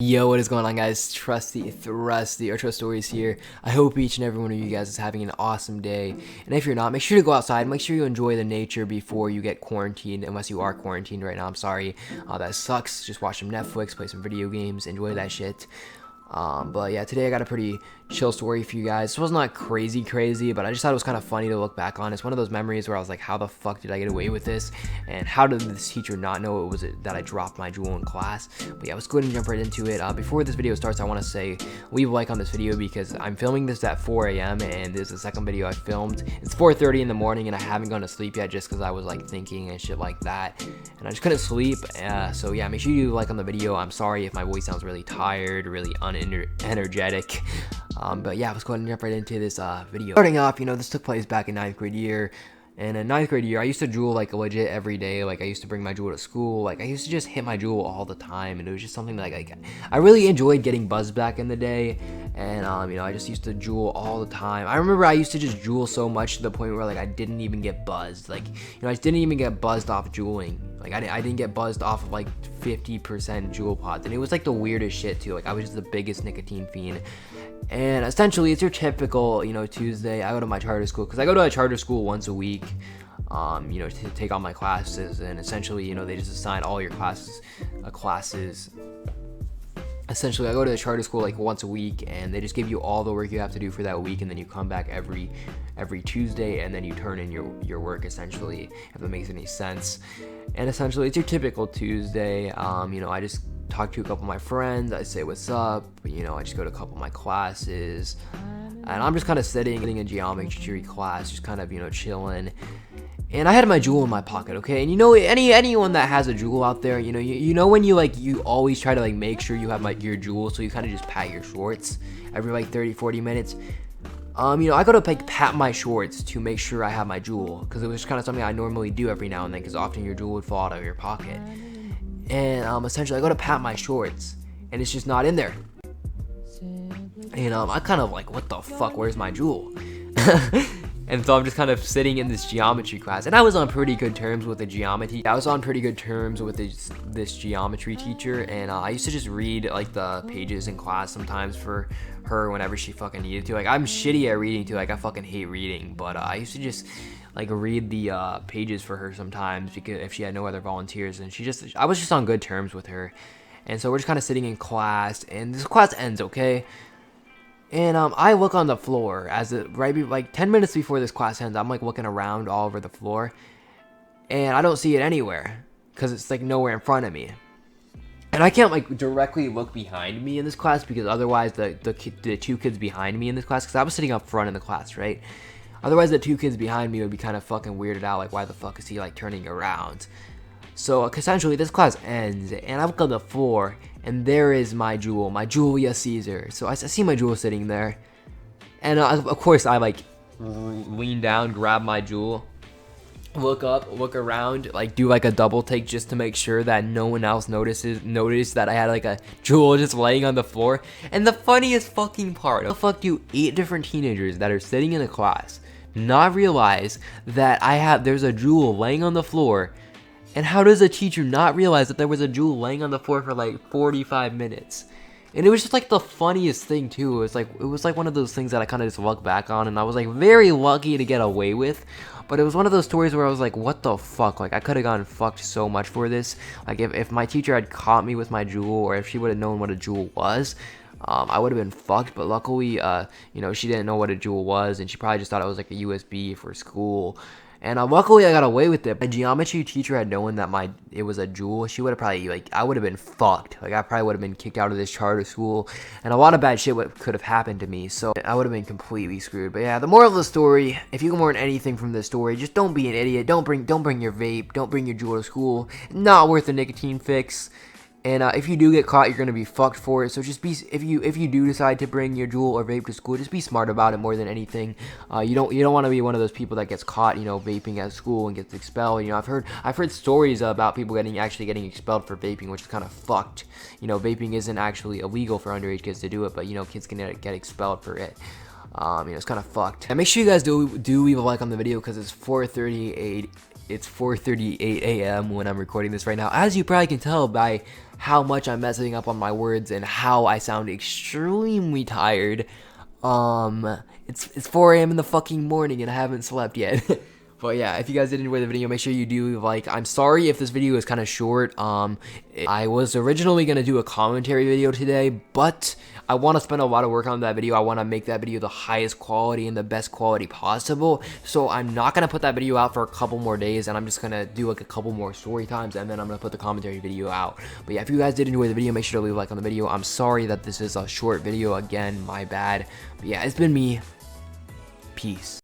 Yo, what is going on, guys? Trusty Thrusty or Trust Stories here. I hope each and every one of you guys is having an awesome day. And if you're not, make sure to go outside. Make sure you enjoy the nature before you get quarantined, unless you are quarantined right now. I'm sorry. That sucks. Just watch some Netflix, play some video games, enjoy that shit. But yeah, today I got a pretty chill story for you guys. This was not crazy, but I just thought it was kind of funny to look back on. It's one of those memories where I was like, how the fuck did I get away with this? And how did this teacher not know it was that I dropped my jewel in class? But yeah, let's go ahead and jump right into it. Before this video starts, I want to say, leave a like on this video because I'm filming this at 4 a.m. and this is the second video I filmed. It's 4:30 in the morning and I haven't gone to sleep yet just because I was like thinking and shit like that. And I just couldn't sleep. So yeah, make sure you like on the video. I'm sorry if my voice sounds really tired, really energetic. But yeah, let's go ahead and jump right into this video. Starting off, this took place back in 9th grade year. And in 9th grade year, I used to jewel like legit every day. Like I used to bring my jewel to school. Like I used to just hit my jewel all the time. And it was just something like I really enjoyed getting buzzed back in the day. And I just used to jewel all the time. I remember I used to just jewel so much to the point where like I didn't even get buzzed. Like, I just didn't even get buzzed off jeweling. Like I didn't get buzzed off of like 50% jewel pods. And it was like the weirdest shit too. Like I was just the biggest nicotine fiend. And essentially, it's your typical, Tuesday. I go to my charter school because I go to a charter school once a week, to take on my classes. And essentially, they just assign all your classes. Essentially, I go to the charter school like once a week, and they just give you all the work you have to do for that week, and then you come back every Tuesday, and then you turn in your work. Essentially, if that makes any sense. And essentially, it's your typical Tuesday. I just talk to a couple of my friends, I say what's up, I just go to a couple of my classes, and I'm just kind of sitting in a geometry class, just kind of, chilling, and I had my jewel in my pocket, okay, and anyone that has a jewel out there, when you always try to, make sure you have, your jewel, so you kind of just pat your shorts every, 30-40 minutes, I go to, pat my shorts to make sure I have my jewel, because it was kind of something I normally do every now and then, because often your jewel would fall out of your pocket. And essentially I go to pat my shorts and it's just not in there. And I kind of like, what the fuck, where's my jewel? And so I'm just kind of sitting in this geometry class, and I was on pretty good terms with the geometry. I was on pretty good terms with this geometry teacher, and I used to just read the pages in class sometimes for her whenever she fucking needed to. I'm shitty at reading too. I fucking hate reading, but I used to just read the pages for her sometimes because if she had no other volunteers, and I was just on good terms with her. And so we're just kind of sitting in class, and this class ends, okay? And I look on the floor as 10 minutes before this class ends. I'm looking around all over the floor, and I don't see it anywhere because it's nowhere in front of me. And I can't directly look behind me in this class because otherwise the two kids behind me in this class, because I was sitting up front in the class, right? Otherwise, the two kids behind me would be kind of fucking weirded out, why the fuck is he, turning around? So, essentially, this class ends, and I look on the floor, and there is my jewel, my Julius Caesar. So, I see my jewel sitting there, and, of course, I, lean down, grab my jewel, look up, look around, do, a double take just to make sure that no one else noticed that I had, a jewel just laying on the floor. And the funniest fucking part, how the fuck do 8 different teenagers that are sitting in a class not realize that there's a jewel laying on the floor? And how does a teacher not realize that there was a jewel laying on the floor for 45 minutes? And it was just the funniest thing too. It was one of those things that I kind of just look back on, and I was very lucky to get away with. But it was one of those stories where I was what the fuck? I could have gotten fucked so much for this. If my teacher had caught me with my jewel, or if she would have known what a jewel was, I would have been fucked. But luckily, she didn't know what a jewel was, and she probably just thought it was a USB for school. And luckily, I got away with it. My geometry teacher had known that it was a jewel. She would have probably, I would have been fucked. I probably would have been kicked out of this charter school. And a lot of bad shit could have happened to me. So I would have been completely screwed. But yeah, the moral of the story, if you can learn anything from this story, just don't be an idiot. Don't bring your vape. Don't bring your jewel to school. Not worth a nicotine fix. And if you do get caught, you're gonna be fucked for it. So just if you do decide to bring your jewel or vape to school, just be smart about it more than anything. You don't want to be one of those people that gets caught, vaping at school and gets expelled. I've heard stories about people actually getting expelled for vaping, which is kind of fucked. Vaping isn't actually illegal for underage kids to do it, but kids can get expelled for it. It's kind of fucked. And make sure you guys do leave a like on the video because it's 4:38 It's 4:38 a.m. when I'm recording this right now. As you probably can tell by how much I'm messing up on my words and how I sound extremely tired. It's 4 a.m. in the fucking morning and I haven't slept yet. But yeah, if you guys did enjoy the video, make sure you do like. I'm sorry if this video is kind of short. I was originally gonna do a commentary video today, but I want to spend a lot of work on that video. I want to make that video the highest quality and the best quality possible. So I'm not gonna put that video out for a couple more days, and I'm just gonna do like a couple more story times, and then I'm gonna put the commentary video out. But yeah, if you guys did enjoy the video, make sure to leave a like on the video. I'm sorry that this is a short video again. My bad. But yeah, it's been me. Peace.